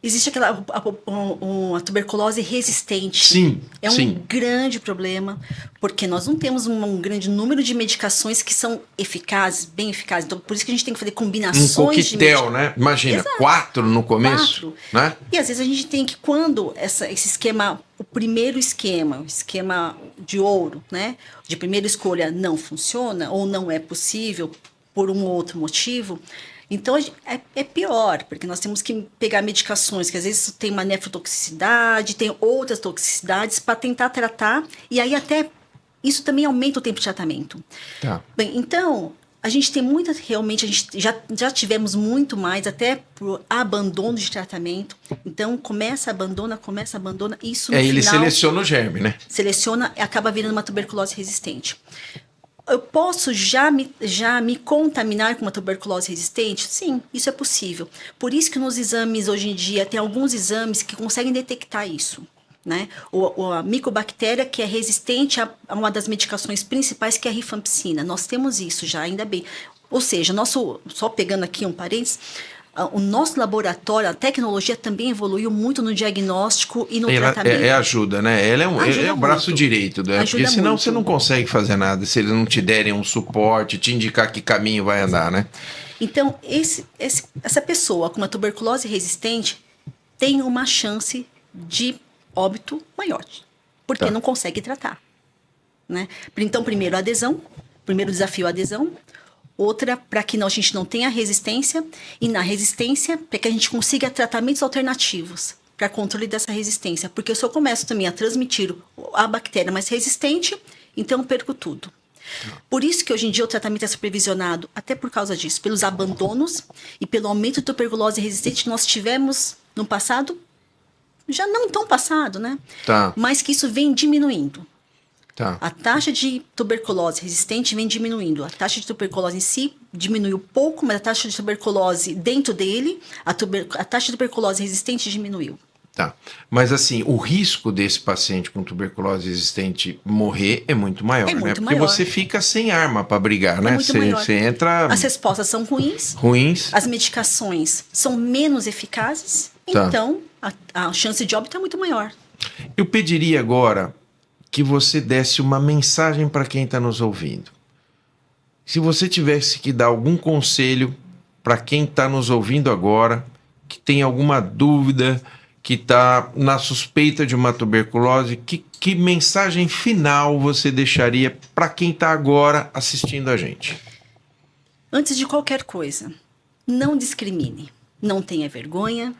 Existe a tuberculose resistente. Sim, é um grande problema, porque nós não temos um grande número de medicações que são eficazes, bem eficazes. Então, por isso que a gente tem que fazer combinações de coquetel, né? Imagina, Exato. 4 no começo. 4. Né? E às vezes a gente tem que, quando esse esquema, o primeiro esquema, o esquema de ouro, né? De primeira escolha não funciona, ou não é possível, por um ou outro motivo. Então, é pior, porque nós temos que pegar medicações que às vezes tem uma nefrotoxicidade, tem outras toxicidades para tentar tratar, e aí até isso também aumenta o tempo de tratamento. Tá. Bem, então, a gente tem realmente, a gente já tivemos muito mais, até por abandono de tratamento. Então, começa, abandona, isso no final... Ele seleciona o germe, né? Seleciona e acaba virando uma tuberculose resistente. Eu posso já me contaminar com uma tuberculose resistente? Sim, isso é possível. Por isso que nos exames, hoje em dia, tem alguns exames que conseguem detectar isso. Né? A micobactéria que é resistente a uma das medicações principais, que é a rifampicina. Nós temos isso já, ainda bem. Ou seja, só pegando aqui um parênteses, o nosso laboratório, a tecnologia também evoluiu muito no diagnóstico e no tratamento. Ajuda, né? Ele é o braço direito, né? Porque senão muito. Você não consegue fazer nada se eles não te derem um suporte, te indicar que caminho vai andar, né? Então, essa pessoa com uma tuberculose resistente tem uma chance de óbito maior, porque não consegue tratar. Né? Então, primeiro, primeiro desafio, a adesão. Outra, para que a gente não tenha resistência, e na resistência, para que a gente consiga tratamentos alternativos para controle dessa resistência. Porque se eu começo também a transmitir a bactéria mais resistente, então eu perco tudo. Por isso que hoje em dia o tratamento é supervisionado, até por causa disso, pelos abandonos e pelo aumento de tuberculose resistente que nós tivemos no passado, já não tão passado, né? Tá. Mas que isso vem diminuindo. Tá. A taxa de tuberculose resistente vem diminuindo. A taxa de tuberculose em si diminuiu pouco, mas a taxa de tuberculose dentro dele, a taxa de tuberculose resistente diminuiu. Tá. Mas assim, o risco desse paciente com tuberculose resistente morrer é muito maior, né? Porque maior. Você fica sem arma para brigar, né? Você entra... As respostas são ruins. As medicações são menos eficazes. Tá. Então, a chance de óbito é muito maior. Eu pediria agora que você desse uma mensagem para quem está nos ouvindo. Se você tivesse que dar algum conselho para quem está nos ouvindo agora, que tem alguma dúvida, que está na suspeita de uma tuberculose, que mensagem final você deixaria para quem está agora assistindo a gente? Antes de qualquer coisa, não discrimine, não tenha vergonha.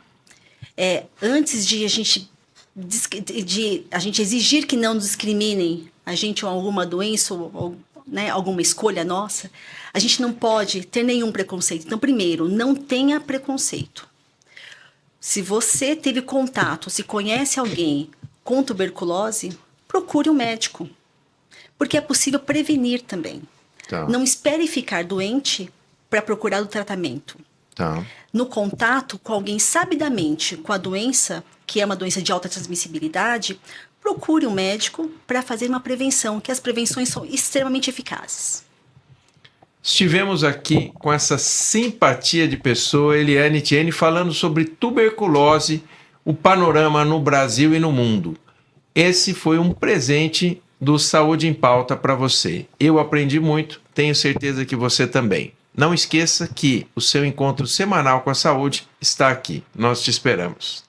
Antes de a gente exigir que não discriminem a gente alguma doença ou né, alguma escolha nossa, a gente não pode ter nenhum preconceito. Então, primeiro, não tenha preconceito. Se você teve contato, se conhece alguém com tuberculose, procure um médico, porque é possível prevenir também. Tá. Não espere ficar doente para procurar o tratamento. Tá. No contato com alguém sabidamente com a doença, que é uma doença de alta transmissibilidade, procure um médico para fazer uma prevenção, que as prevenções são extremamente eficazes. Estivemos aqui com essa simpatia de pessoa, Eliane Tiene, falando sobre tuberculose, o panorama no Brasil e no mundo. Esse foi um presente do Saúde em Pauta para você. Eu aprendi muito, tenho certeza que você também. Não esqueça que o seu encontro semanal com a saúde está aqui. Nós te esperamos.